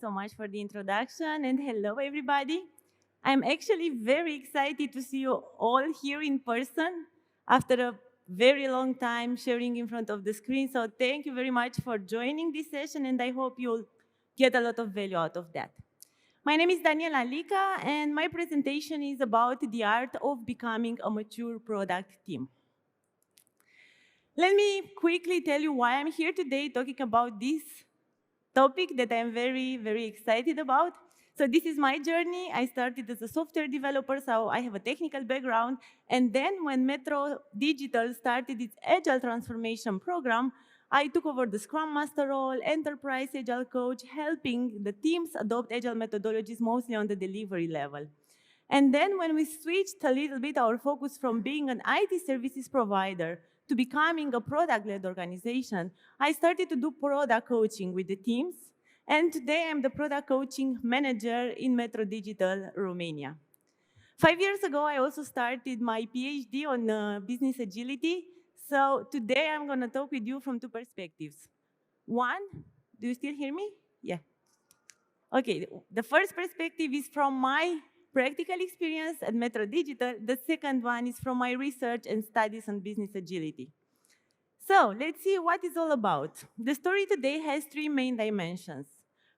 so much for the introduction, and hello, everybody. I'm actually very excited to see you all here in person after a very long time sharing in front of the screen. So thank you very much for joining this session, and I hope you'll get a lot of value out of that. My name is Daniela Lika, and my presentation is about the art of becoming a mature product team. Let me quickly tell you why I'm here today talking about this topic that I'm very, very excited about. So this is my journey. I started as a software developer, so I have a technical background. And then when Metro Digital started its Agile transformation program, I took over the Scrum Master role, Enterprise Agile Coach, helping the teams adopt Agile methodologies mostly on the delivery level. And then when we switched a little bit our focus from being an IT services provider to becoming a product-led organization, I started to do product coaching with the teams. And today I'm the product coaching manager in Metro Digital, Romania. 5 years ago, I also started my PhD on business agility. So today I'm going to talk with you from two perspectives. One, do you still hear me? Yeah. Okay, the first perspective is from my practical experience at Metro Digital. The second one is from my research and studies on business agility. So let's see what it's all about. The story today has three main dimensions.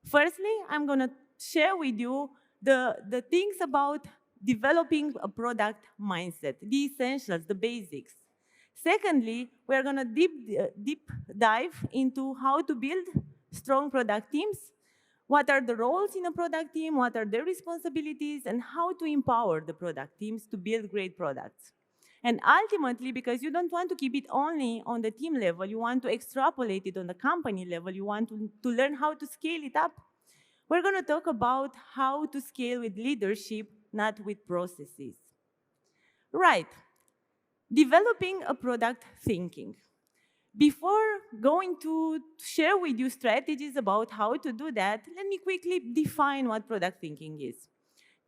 Firstly, I'm going to share with you the things about developing a product mindset, the essentials, the basics. Secondly, we're going to deep dive into how to build strong product teams. What are the roles in a product team? What are their responsibilities? And how to empower the product teams to build great products. And ultimately, because you don't want to keep it only on the team level, you want to extrapolate it on the company level, you want to learn how to scale it up, we're going to talk about how to scale with leadership, not with processes. Right. Developing a product thinking. Before going to share with you strategies about how to do that, let me quickly define what product thinking is.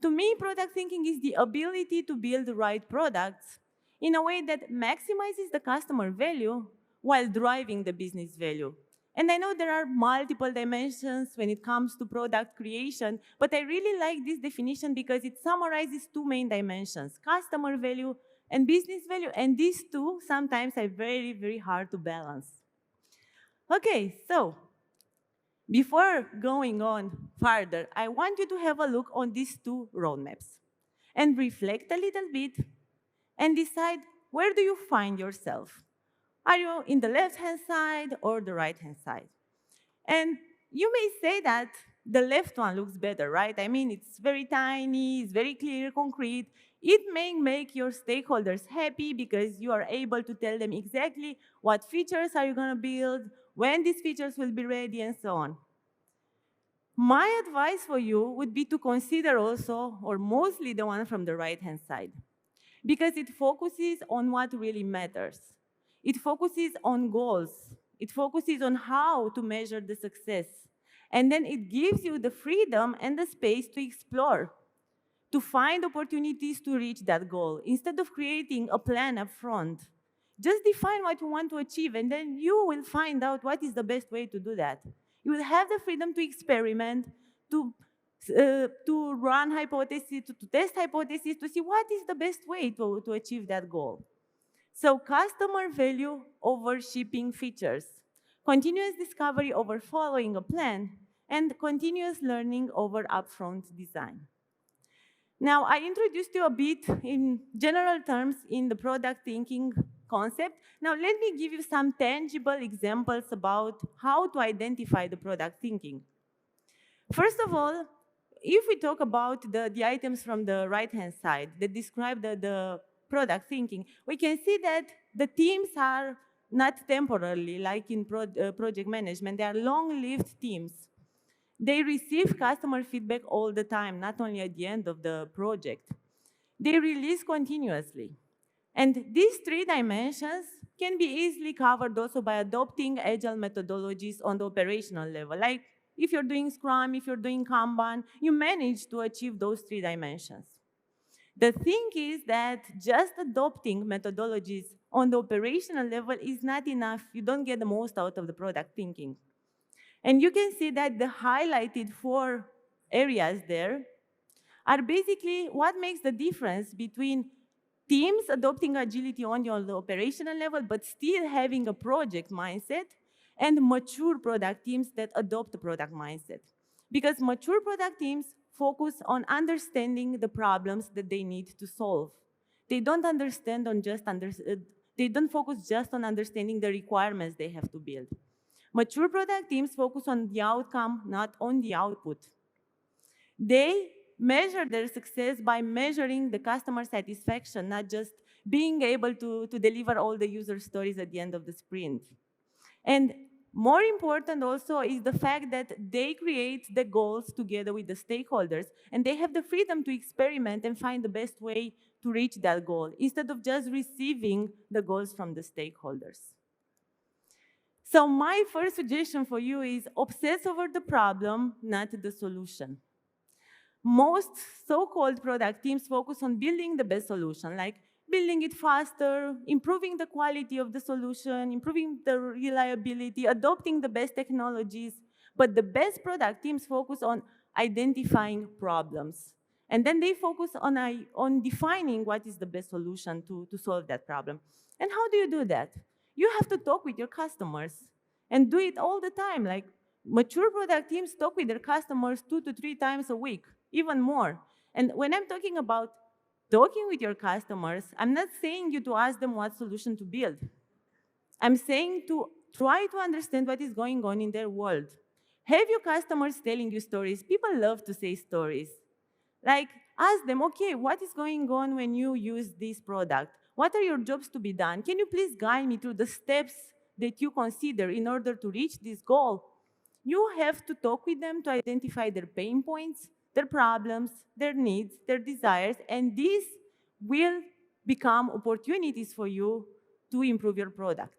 To me, product thinking is the ability to build the right products in a way that maximizes the customer value while driving the business value. And I know there are multiple dimensions when it comes to product creation, but I really like this definition because it summarizes two main dimensions, customer value and business value, and these two sometimes are very, very hard to balance. Okay, so before going on further, I want you to have a look on these two roadmaps and reflect a little bit and decide where do you find yourself? Are you in the left-hand side or the right-hand side? And you may say that the left one looks better, right? I mean, it's very tiny, it's very clear, concrete. It may make your stakeholders happy because you are able to tell them exactly what features are you going to build, when these features will be ready, and so on. My advice for you would be to consider also, or mostly the one from the right-hand side, because it focuses on what really matters. It focuses on goals. It focuses on how to measure the success. And then it gives you the freedom and the space to explore, to find opportunities to reach that goal, instead of creating a plan up front. Just define what you want to achieve, and then you will find out what is the best way to do that. You will have the freedom to experiment, to run hypotheses, to test hypotheses, to see what is the best way to achieve that goal. So customer value over shipping features, continuous discovery over following a plan, and continuous learning over upfront design. Now, I introduced you a bit in general terms in the product thinking concept. Now, let me give you some tangible examples about how to identify the product thinking. First of all, if we talk about the items from the right-hand side that describe the product thinking, we can see that the teams are not temporarily, like in project management. They are long-lived teams. They receive customer feedback all the time, not only at the end of the project. They release continuously. And these three dimensions can be easily covered also by adopting agile methodologies on the operational level. Like if you're doing Scrum, if you're doing Kanban, you manage to achieve those three dimensions. The thing is that just adopting methodologies on the operational level is not enough. You don't get the most out of the product thinking. And you can see that the highlighted 4 areas there are basically what makes the difference between teams adopting agility only on the operational level, but still having a project mindset, and mature product teams that adopt a product mindset. Because mature product teams focus on understanding the problems that they need to solve. They don't they don't focus just on understanding the requirements they have to build. Mature product teams focus on the outcome, not on the output. They measure their success by measuring the customer satisfaction, not just being able to deliver all the user stories at the end of the sprint. And more important also is the fact that they create the goals together with the stakeholders, and they have the freedom to experiment and find the best way to reach that goal, instead of just receiving the goals from the stakeholders. So my first suggestion for you is obsess over the problem, not the solution. Most so-called product teams focus on building the best solution, like building it faster, improving the quality of the solution, improving the reliability, adopting the best technologies. But the best product teams focus on identifying problems. And then they focus on defining what is the best solution to solve that problem. And how do you do that? You have to talk with your customers and do it all the time. Like mature product teams talk with their customers 2 to 3 times a week, even more. And when I'm talking about talking with your customers, I'm not saying you to ask them what solution to build. I'm saying to try to understand what is going on in their world. Have your customers telling you stories. People love to say stories. Like, ask them, okay, what is going on when you use this product? What are your jobs to be done? Can you please guide me through the steps that you consider in order to reach this goal? You have to talk with them to identify their pain points, their problems, their needs, their desires, and these will become opportunities for you to improve your product.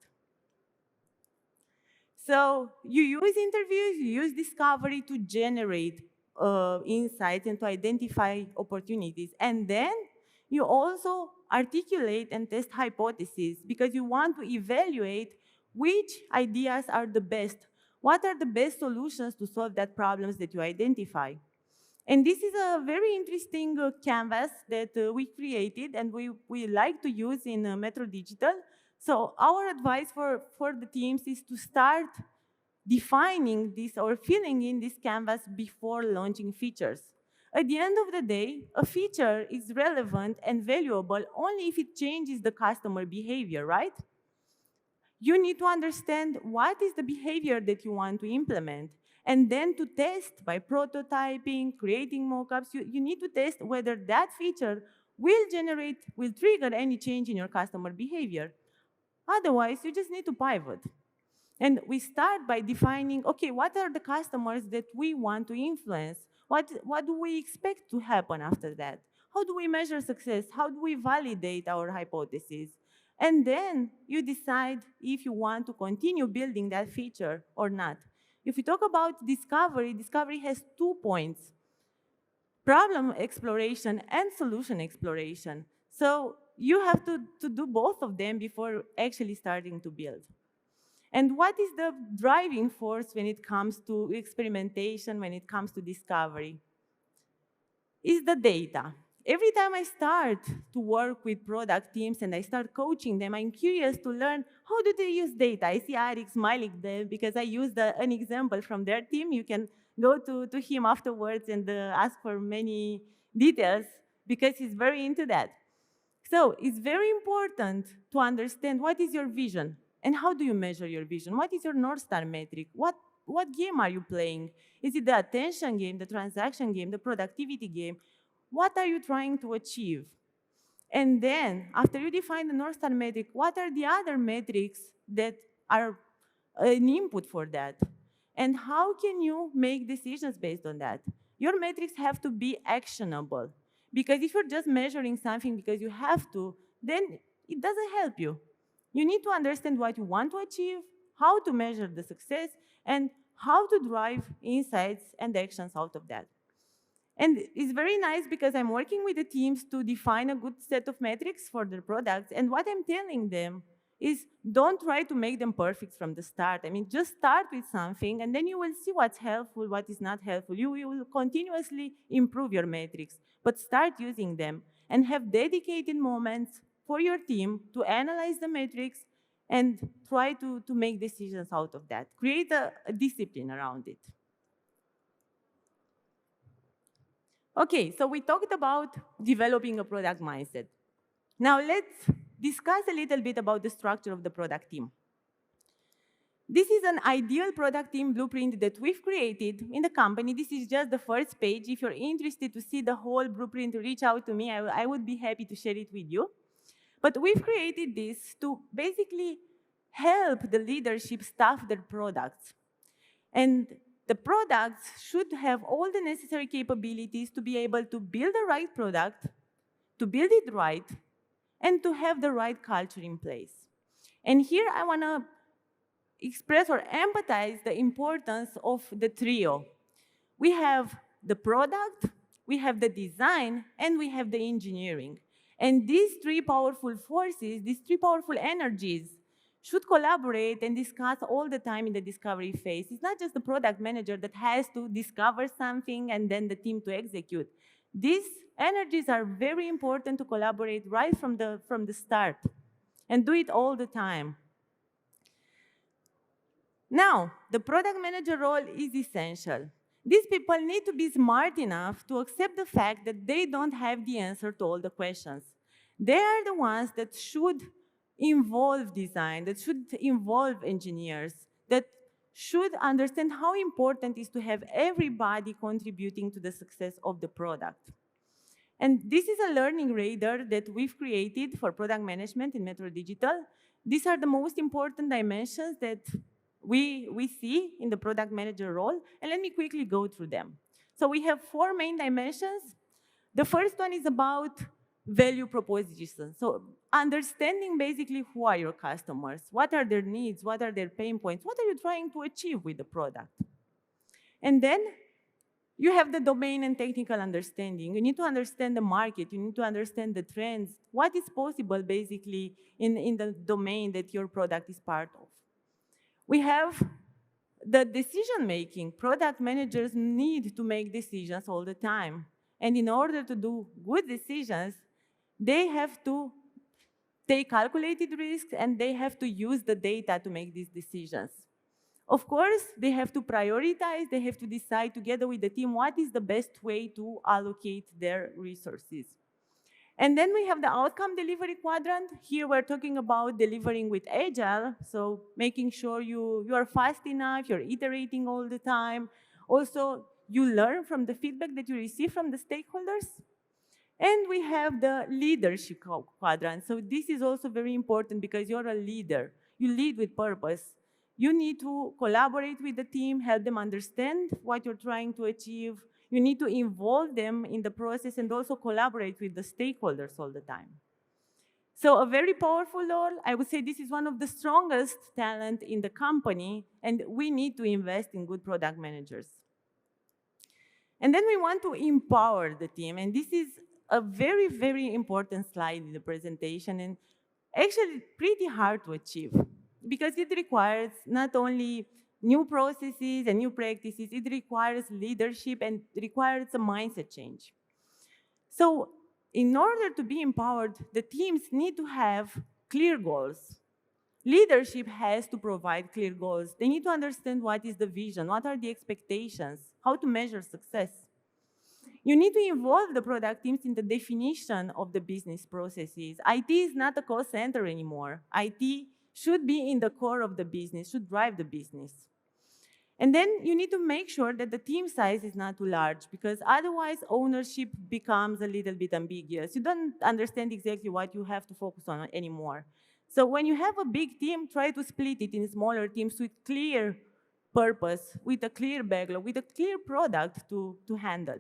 So you use interviews, you use discovery to generate insights and to identify opportunities. And then you also articulate and test hypotheses because you want to evaluate which ideas are the best. What are the best solutions to solve that problems that you identify? And this is a very interesting canvas that we created and we like to use in Metro Digital. So our advice for the teams is to start defining this or filling in this canvas before launching features. At the end of the day, a feature is relevant and valuable only if it changes the customer behavior, right? You need to understand what is the behavior that you want to implement. And then to test by prototyping, creating mockups, you need to test whether that feature will trigger any change in your customer behavior. Otherwise, you just need to pivot. And we start by defining, okay, what are the customers that we want to influence? What do we expect to happen after that? How do we measure success? How do we validate our hypotheses? And then you decide if you want to continue building that feature or not. If we talk about discovery, discovery has 2 points: problem exploration and solution exploration. So you have to do both of them before actually starting to build. And what is the driving force when it comes to experimentation, when it comes to discovery? Is the data. Every time I start to work with product teams and I start coaching them, I'm curious to learn how do they use data. I see Arik smiling there because I used an example from their team. You can go to him afterwards and ask for many details because he's very into that. So it's very important to understand what is your vision and how do you measure your vision. What is your North Star metric? What game are you playing? Is it the attention game, the transaction game, the productivity game? What are you trying to achieve? And then, after you define the North Star metric, what are the other metrics that are an input for that? And how can you make decisions based on that? Your metrics have to be actionable. Because if you're just measuring something because you have to, then it doesn't help you. You need to understand what you want to achieve, how to measure the success, and how to drive insights and actions out of that. And it's very nice because I'm working with the teams to define a good set of metrics for their products. And what I'm telling them is don't try to make them perfect from the start. I mean, just start with something, and then you will see what's helpful, what is not helpful. You will continuously improve your metrics, but start using them and have dedicated moments for your team to analyze the metrics and try to make decisions out of that. Create a discipline around it. Okay, so we talked about developing a product mindset. Now let's discuss a little bit about the structure of the product team. This is an ideal product team blueprint that we've created in the company. This is just the first page. If you're interested to see the whole blueprint, reach out to me. I would be happy to share it with you. But we've created this to basically help the leadership staff their products. And the products should have all the necessary capabilities to be able to build the right product, to build it right, and to have the right culture in place. And here I want to express or empathize the importance of the trio. We have the product, we have the design, and we have the engineering. And these three powerful forces, these three powerful energies, should collaborate and discuss all the time in the discovery phase. It's not just the product manager that has to discover something and then the team to execute. These energies are very important to collaborate right from the start and do it all the time. Now, the product manager role is essential. These people need to be smart enough to accept the fact that they don't have the answer to all the questions. They are the ones that should involve design, that should involve engineers, that should understand how important it is to have everybody contributing to the success of the product. And this is a learning radar that we've created for product management in Metro Digital. These are the most important dimensions that we see in the product manager role, and let me quickly go through them. So we have 4 main dimensions. The first one is about value proposition. So understanding basically who are your customers, what are their needs, what are their pain points, what are you trying to achieve with the product? And then you have the domain and technical understanding. You need to understand the market, you need to understand the trends, what is possible basically in the domain that your product is part of. We have the decision-making. Product managers need to make decisions all the time. And in order to do good decisions, they have to take calculated risks and they have to use the data to make these decisions. Of course, they have to prioritize, they have to decide together with the team what is the best way to allocate their resources. And then we have the outcome delivery quadrant. Here we're talking about delivering with Agile, so making sure you are fast enough, you're iterating all the time. Also, you learn from the feedback that you receive from the stakeholders. And we have the leadership quadrant. So this is also very important because you're a leader. You lead with purpose. You need to collaborate with the team, help them understand what you're trying to achieve. You need to involve them in the process and also collaborate with the stakeholders all the time. So a very powerful role. I would say this is one of the strongest talent in the company, and we need to invest in good product managers. And then we want to empower the team, and this is a very, very important slide in the presentation, and actually pretty hard to achieve because it requires not only new processes and new practices, it requires leadership and requires a mindset change. So in order to be empowered, the teams need to have clear goals. Leadership has to provide clear goals. They need to understand what is the vision, what are the expectations, how to measure success. You need to involve the product teams in the definition of the business processes. IT is not a cost center anymore. IT should be in the core of the business, should drive the business. And then you need to make sure that the team size is not too large because otherwise ownership becomes a little bit ambiguous. You don't understand exactly what you have to focus on anymore. So when you have a big team, try to split it in smaller teams with clear purpose, with a clear backlog, with a clear product to handle.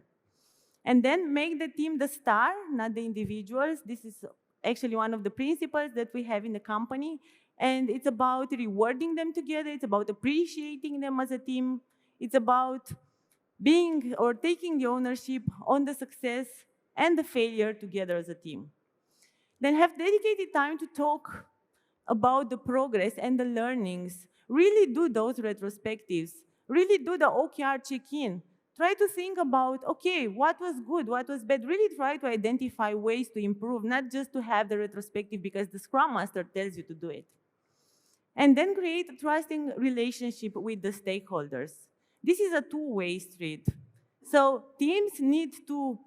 And then make the team the star, not the individuals. This is actually one of the principles that we have in the company. And it's about rewarding them together. It's about appreciating them as a team. It's about being or taking the ownership on the success and the failure together as a team. Then have dedicated time to talk about the progress and the learnings. Really do those retrospectives. Really do the OKR check-in. Try to think about, okay, what was good, what was bad. Really try to identify ways to improve, not just to have the retrospective because the Scrum Master tells you to do it. And then create a trusting relationship with the stakeholders. This is a two-way street. So teams need to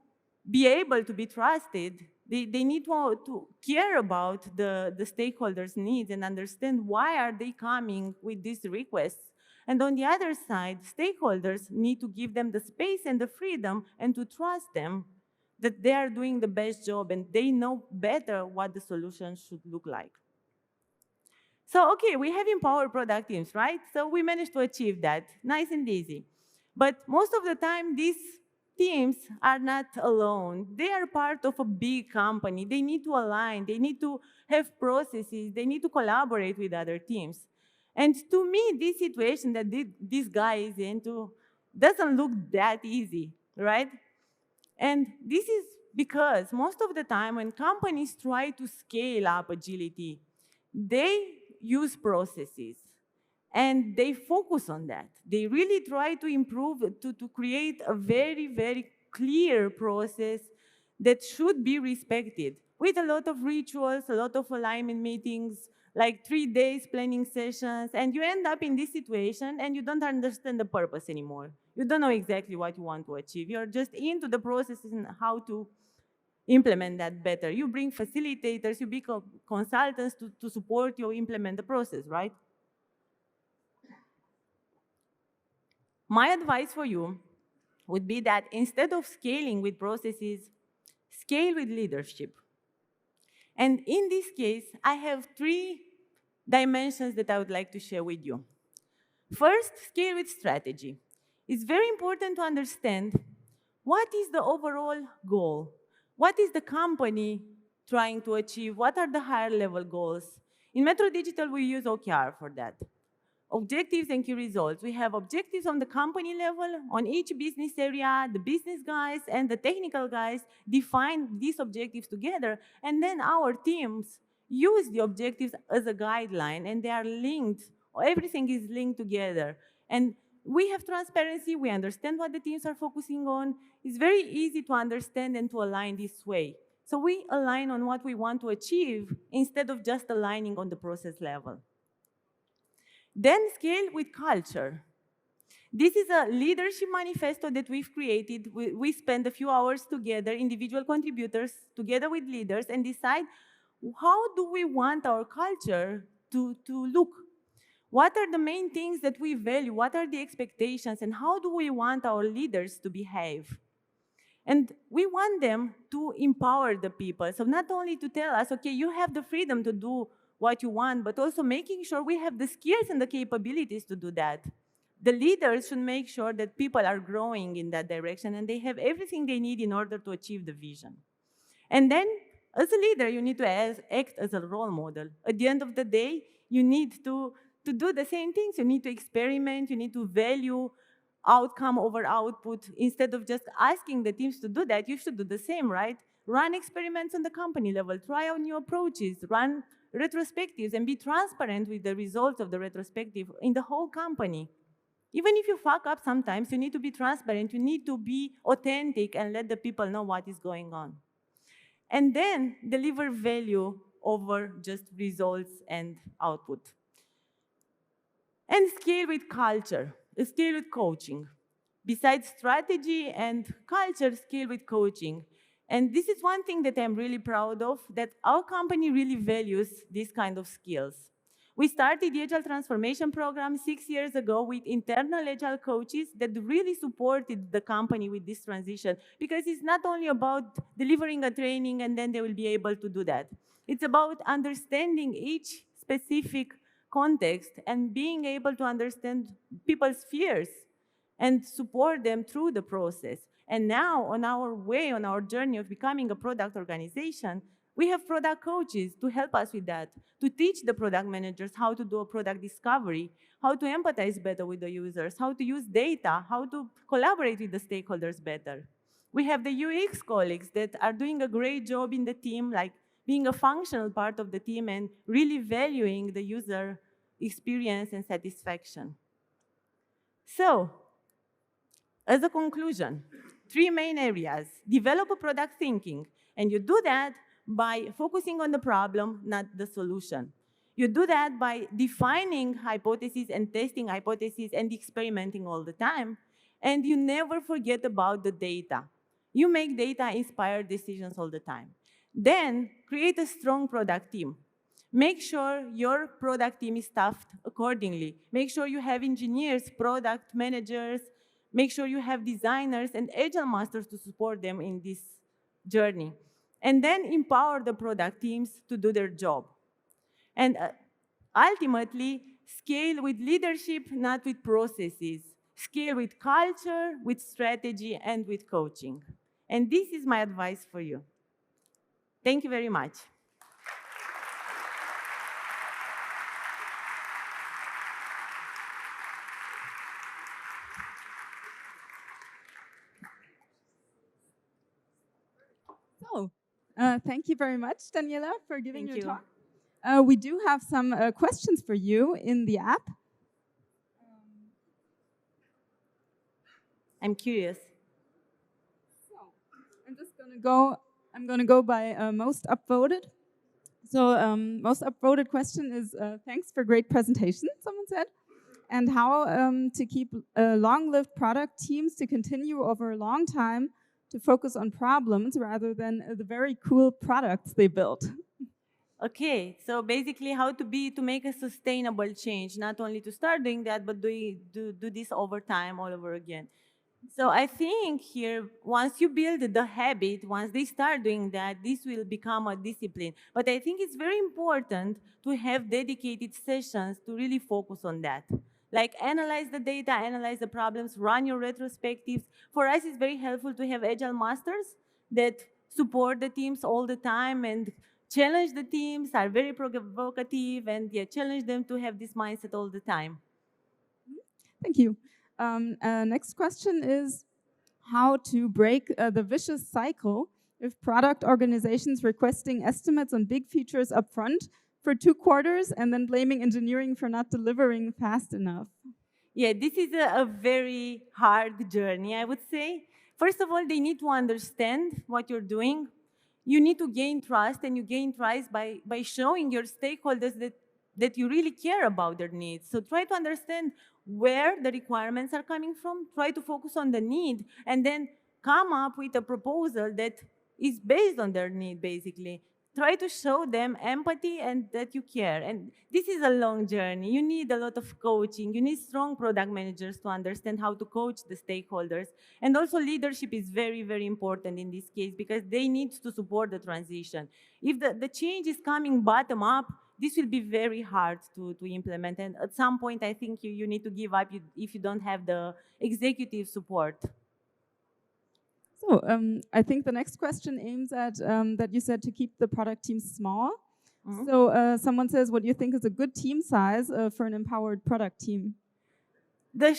be able to be trusted. They need to care about the stakeholders' needs and understand why are they coming with these requests. And on the other side, stakeholders need to give them the space and the freedom and to trust them that they are doing the best job and they know better what the solution should look like. So, okay, we have empowered product teams, right? So we managed to achieve that, nice and easy. But most of the time, these teams are not alone. They are part of a big company. They need to align. They need to have processes. They need to collaborate with other teams. And to me, this situation that this guy is into doesn't look that easy, right? And this is because most of the time when companies try to scale up agility, they use processes and they focus on that. They really try to improve, to create a very, very clear process that should be respected with a lot of rituals, a lot of alignment meetings, like 3 days planning sessions, and you end up in this situation and you don't understand the purpose anymore. You don't know exactly what you want to achieve. You're just into the processes and how to implement that better. You bring facilitators, you bring consultants to support you implement the process, right? My advice for you would be that instead of scaling with processes, scale with leadership. And in this case, I have 3 dimensions that I would like to share with you. First, scale with strategy. It's very important to understand what is the overall goal? What is the company trying to achieve? What are the higher level goals? In Metro Digital, we use OKR for that. Objectives and key results. We have objectives on the company level, on each business area, the business guys and the technical guys define these objectives together, and then our teams use the objectives as a guideline, and they are linked, everything is linked together. And we have transparency, we understand what the teams are focusing on. It's very easy to understand and to align this way. So we align on what we want to achieve instead of just aligning on the process level. Then scale with culture. This is a leadership manifesto that we've created. We spend a few hours together, individual contributors, together with leaders, and decide how do we want our culture to look? What are the main things that we value? What are the expectations? And how do we want our leaders to behave? And we want them to empower the people. So not only to tell us, okay, you have the freedom to do what you want, but also making sure we have the skills and the capabilities to do that. The leaders should make sure that people are growing in that direction and they have everything they need in order to achieve the vision. And then, as a leader, you need to act as a role model. At the end of the day, you need to do the same things. You need to experiment. You need to value outcome over output. Instead of just asking the teams to do that, you should do the same, right? Run experiments on the company level. Try out new approaches. Run retrospectives and be transparent with the results of the retrospective in the whole company. Even if you fuck up sometimes, you need to be transparent. You need to be authentic and let the people know what is going on. And then deliver value over just results and output. And scale with culture, scale with coaching. Besides strategy and culture, scale with coaching. And this is one thing that I'm really proud of, that our company really values these kind of skills. We started the Agile Transformation Program 6 years ago with internal Agile coaches that really supported the company with this transition, because it's not only about delivering a training and then they will be able to do that. It's about understanding each specific context and being able to understand people's fears and support them through the process. And now, on our way, on our journey of becoming a product organization, we have product coaches to help us with that, to teach the product managers how to do a product discovery, how to empathize better with the users, how to use data, how to collaborate with the stakeholders better. We have the UX colleagues that are doing a great job in the team, like being a functional part of the team and really valuing the user experience and satisfaction. So, as a conclusion, 3 main areas. Develop a product thinking, and you do that by focusing on the problem, not the solution. You do that by defining hypotheses and testing hypotheses and experimenting all the time. And you never forget about the data. You make data-inspired decisions all the time. Then, create a strong product team. Make sure your product team is staffed accordingly. Make sure you have engineers, product managers, make sure you have designers and agile masters to support them in this journey. And then empower the product teams to do their job. And ultimately, scale with leadership, not with processes. Scale with culture, with strategy, and with coaching. And this is my advice for you. Thank you very much. So, thank you very much, Daniela, for giving Thank your you. talk. We do have some questions for you in the app. I'm curious. So, I'm gonna go by most upvoted. So, most upvoted question is, thanks for great presentation, someone said. And how to keep long-lived product teams to continue over a long time to focus on problems rather than the very cool products they built. Okay, so basically how to make a sustainable change, not only to start doing that, but do this over time all over again. So I think here, once you build the habit, once they start doing that, this will become a discipline. But I think it's very important to have dedicated sessions to really focus on that. Like analyze the data, analyze the problems, run your retrospectives. For us, it's very helpful to have agile masters that support the teams all the time and challenge the teams, are very provocative, and challenge them to have this mindset all the time. Thank you. Next question is how to break the vicious cycle if product organizations requesting estimates on big features upfront for 2 quarters and then blaming engineering for not delivering fast enough. Yeah, this is a very hard journey, I would say. First of all, they need to understand what you're doing. You need to gain trust, and you gain trust by showing your stakeholders that you really care about their needs. So try to understand where the requirements are coming from, try to focus on the need, and then come up with a proposal that is based on their need, basically. Try to show them empathy and that you care. And this is a long journey. You need a lot of coaching. You need strong product managers to understand how to coach the stakeholders. And also leadership is very, very important in this case because they need to support the transition. If the change is coming bottom up, this will be very hard to implement. And at some point, I think you need to give up if you don't have the executive support. So I think the next question aims at that you said to keep the product team small. Mm-hmm. So someone says, what do you think is a good team size for an empowered product team? The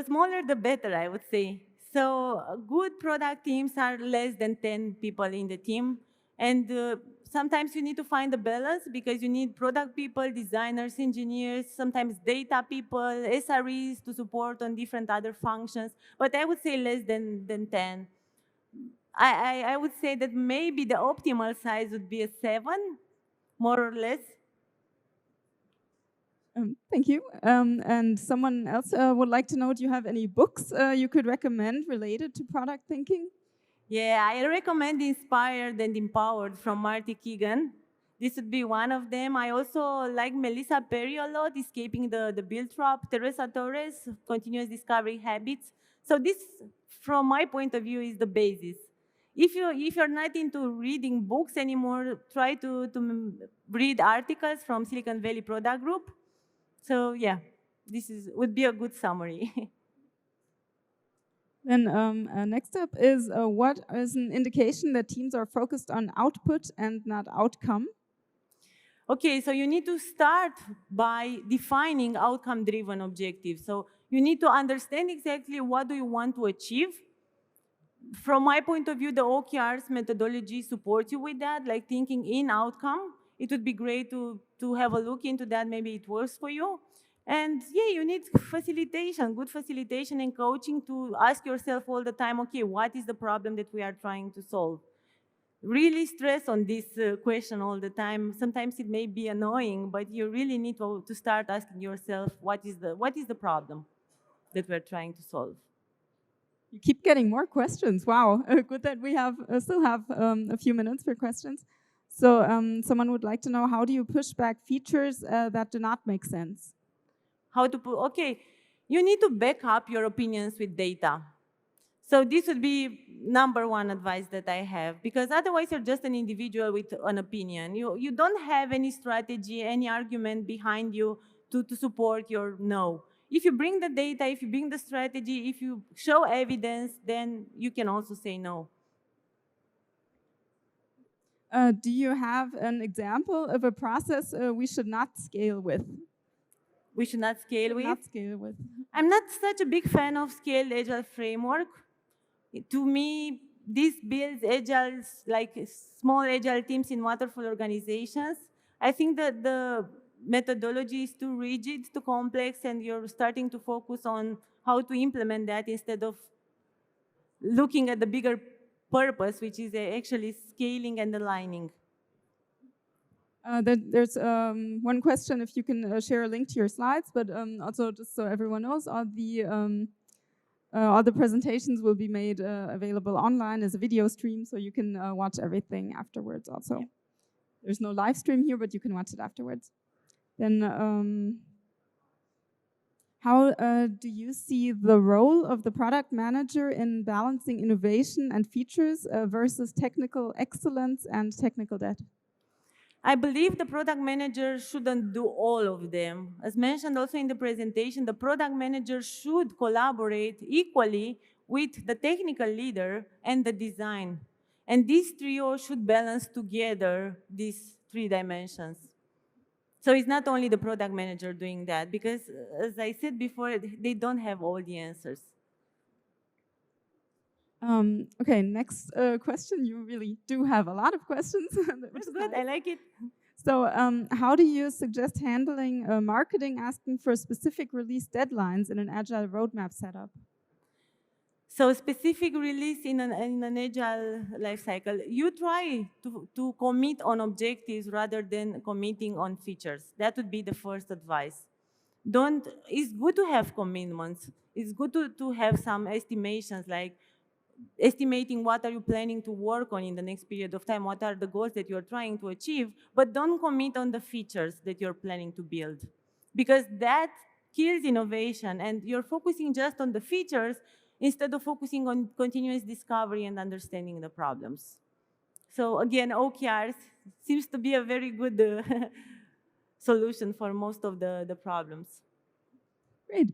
smaller, the better, I would say. So good product teams are less than 10 people in the team. And sometimes you need to find a balance because you need product people, designers, engineers, sometimes data people, SREs to support on different other functions. But I would say less than 10. I would say that maybe the optimal size would be a 7, more or less. Thank you. And someone else would like to know, do you have any books you could recommend related to product thinking? Yeah, I recommend Inspired and Empowered from Marty Keegan. This would be one of them. I also like Melissa Perry a lot, Escaping the Build Trap, Teresa Torres, Continuous Discovery Habits. So this, from my point of view, is the basis. If you're not into reading books anymore, try to read articles from Silicon Valley Product Group. So yeah, this would be a good summary. Then next up is what is an indication that teams are focused on output and not outcome? Okay, so you need to start by defining outcome-driven objectives. So you need to understand exactly what do you want to achieve. from my point of view, the OKRs methodology supports you with that, like thinking in outcome. It would be great to have a look into that. Maybe it works for you. And yeah, you need facilitation, good facilitation and coaching to ask yourself all the time, okay, what is the problem that we are trying to solve? Really stress on this question all the time. Sometimes it may be annoying, but you really need to start asking yourself, what is the problem that we're trying to solve? You keep getting more questions. Wow, good that we still have a few minutes for questions. So someone would like to know, how do you push back features that do not make sense? How to put, okay, you need to back up your opinions with data. So this would be number one advice that I have, because otherwise you're just an individual with an opinion. You don't have any strategy, any argument behind you to support your no. If you bring the data, if you bring the strategy, if you show evidence, then you can also say no. Do you have an example of a process we should not scale with? We should not scale with? Not scale with. I'm not such a big fan of scaled agile framework. To me, this builds agile, like small agile teams in waterfall organizations. I think that the methodology is too rigid, too complex, and you're starting to focus on how to implement that instead of looking at the bigger purpose, which is actually scaling and aligning. There's one question, if you can share a link to your slides, but also just so everyone knows, all the presentations will be made available online as a video stream, so you can watch everything afterwards also. Yeah. There's no live stream here, but you can watch it afterwards. Then how do you see the role of the product manager in balancing innovation and features versus technical excellence and technical debt? I believe the product manager shouldn't do all of them. As mentioned also in the presentation, the product manager should collaborate equally with the technical leader and the design. And these trio should balance together these three dimensions. So it's not only the product manager doing that, because as I said before, they don't have all the answers. Okay, next question. You really do have a lot of questions. That's good, nice. I like it. So how do you suggest handling marketing asking for specific release deadlines in an agile roadmap setup? So specific release in an agile lifecycle, you try to commit on objectives rather than committing on features. That would be the first advice. It's good to have commitments. It's good to have some estimations, like estimating what are you planning to work on in the next period of time, what are the goals that you're trying to achieve, but don't commit on the features that you're planning to build, because that kills innovation, and you're focusing just on the features instead of focusing on continuous discovery and understanding the problems. So again, OKRs seems to be a very good solution for most of the problems. Great.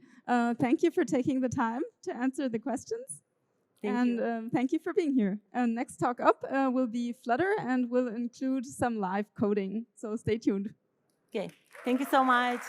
Thank you for taking the time to answer the questions. Thank you for being here. Next talk up will be Flutter and will include some live coding. So stay tuned. Okay. Thank you so much.